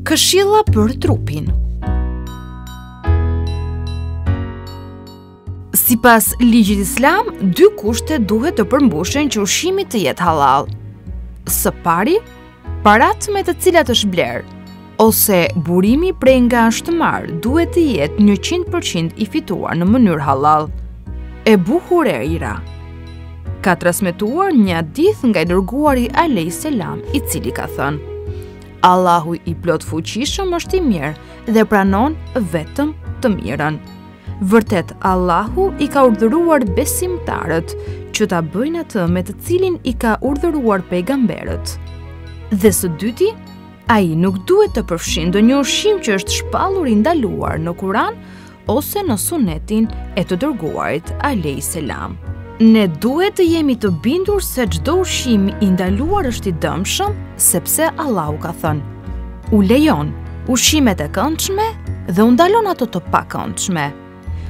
Këshilla për trupin. Sipas ligjit islam, 2 kushte duhet të përmbushen që ushqimi të jetë halal. Së pari, paratë me të cilat është bler, ose burimi prej nga shtëmar duhet të jetë 100% i fituar në mënyrë halal. Ebu Huraira ka transmetuar një hadith nga i dërguari alayhis salam, i cili ka thënë: Allahu i plot fuqishëm është i mirë dhe pranon vetëm të mirën. Vërtet, Allahu i ka urdhëruar besimtarët që ta bëjnë atë me të cilin i ka urdhëruar pejgamberët. Dhe së dyti, ai nuk duhet të përfshin ndonjë ushqim që është shpallur i ndaluar në Kur'an ose në sunetin e të dërguarit alayhis salam. Ne duhet të jemi të bindur se çdo ushqim i ndaluar është i dëmshëm, sepse Allahu ka thënë: u lejon ushqimet e këndshme dhe u ndalon ato të pakëndshme.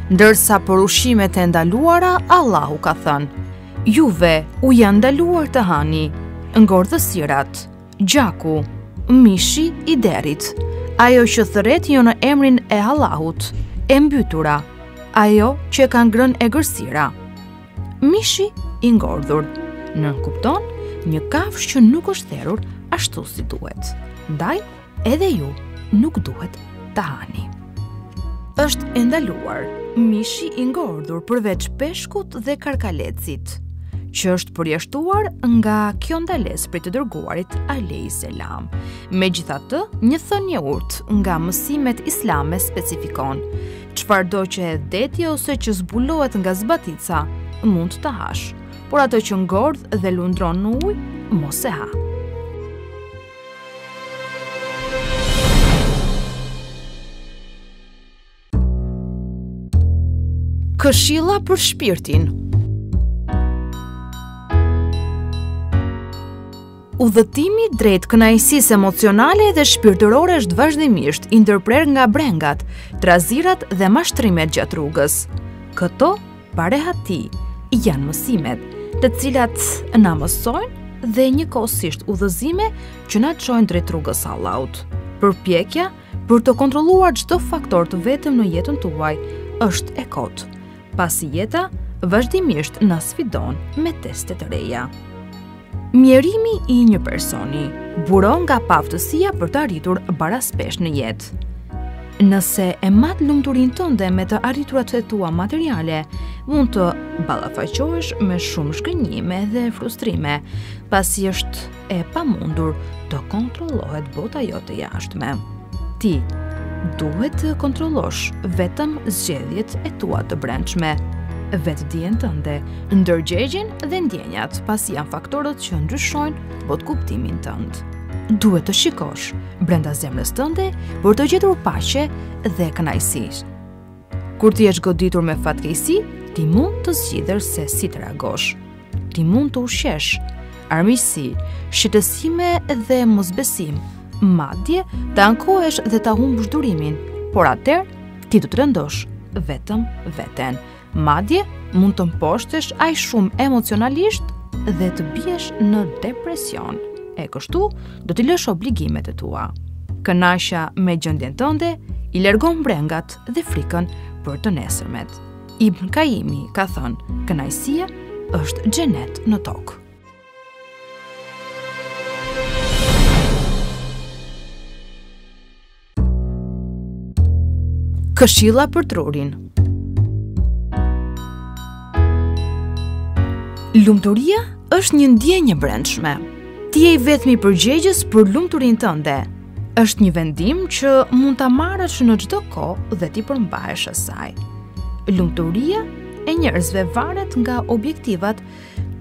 Ndërsa për ushqimet e ndaluara, Allahu ka thënë: juve u janë ndaluar të hani ngordhësirat, gjaku, mishi i derit, ajo që thërret jo në emrin e Allahut, e mbytura, ajo që ka ngrënë egërsira. Mishi i ngordhur nënkupton një kafshë që nuk është therrur ashtu si duhet. Ndaj, edhe ju nuk duhet ta hani. Është e ndaluar mishi i ngordhur përveç peshkut dhe karkalecit, që është përjashtuar nga kjo ndalesë prej të dërguarit alayhis salam. Megjithatë, një thënie urtë nga mësimet islame specifikon: çfarëdo që e deti ose që zbulohet nga zbatica mund të hash, por ato që ngordh dhe lundron në ujë, mos e ha. Këshilla për shpirtin. Udhëtimi drejt kënaqësisë emocionale dhe shpirtërore është vazhdimisht i ndërprer nga brengat, trazirat dhe mashtrimet gjatë rrugës. Këto parehati janë mësimet, të cilat na mësojnë dhe njëkohësisht udhëzime që na çojnë drejt rrugës së Allahut. Përpjekja për të kontrolluar çdo faktor të vetëm në jetën tuaj është e kotë, pasi jeta vazhdimisht na sfidon me teste të reja. Mjerimi i një personi buron nga paaftësia për të arritur baraspesh në jetë. Nëse e mat lumturinë tënde me të arriturat e tua materiale, mund të ballafaqohesh me shumë shkënjime dhe frustrime, pasi është e pamundur të kontrollohet bota jote e jashtme. Ti duhet të kontrollosh vetëm zgjedhjet e tua të brendshme, vetdijen tënde, ndërgjegjen dhe ndjenjat, pasi janë faktorët që ndryshojnë botkuptimin tënd. Duhet të shikosh brenda zemrës tënde për të gjetur paqe dhe kënaqësi. Kur ti je goditur me fatkeqësi, ti mund të zgjidhesh se si të reagosh. Ti mund të ushqesh armiqësi, shqetësime dhe mosbesim, madje të ankohesh dhe ta humbësh durimin, por atëherë ti do të rëndosh vetëm veten. Madje mund të mposhtesh aq shumë emocionalisht dhe të biesh në depresion. E kështu do t'i lësh obligimet e tua. Kënaqja me gjendjen tënde i largon brengat dhe frikën për të nesërmet. Ibn Kaimi ka thënë: kënaqësia është xhenet në tokë. Këshilla për trurin. Lumturia është një ndjenjë brendshme. Ti je i vetmi përgjegjës për lumturinë tënde. Është një vendim që mund ta marrësh në çdo kohë dhe ti përmbahesh asaj. Lumturia e njerëzve varet nga objektivat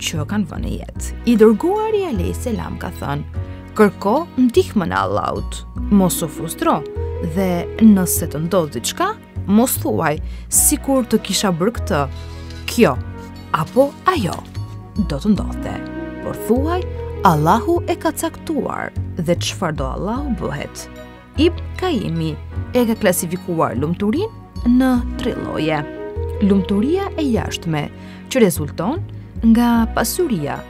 që kanë vënë në jetë. I dërguari alayhis salam ka thënë: kërko ndihmën e Allahut, mos u frustro, dhe nëse të ndodh diçka, mos thuaj sikur të kisha bërë këtë, kjo apo ajo do të ndodhte, por thuaj Allahu e ka caktuar dhe çfarë do Allahu bëhet. Ibn Kaimi e ka klasifikuar lumturinë në 3 lloje. Lumturia e jashtme, që rezulton nga pasuria,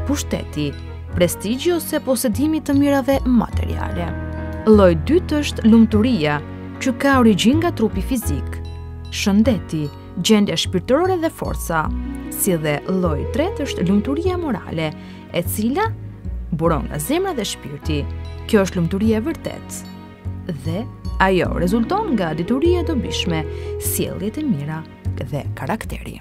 pushteti, prestigji ose posedimi të mirave materiale. Lloji dytë është lumturia, që ka origjinë nga trupi fizik, shëndeti, gjendja shpirtërore dhe forca, si dhe lloji i tretë është lumturia morale, e cila buron nga zemra dhe shpirti. Kjo është lumturia e vërtetë. Dhe ajo rezulton nga detyria e dobishme, sjelljet e mira dhe karakteri.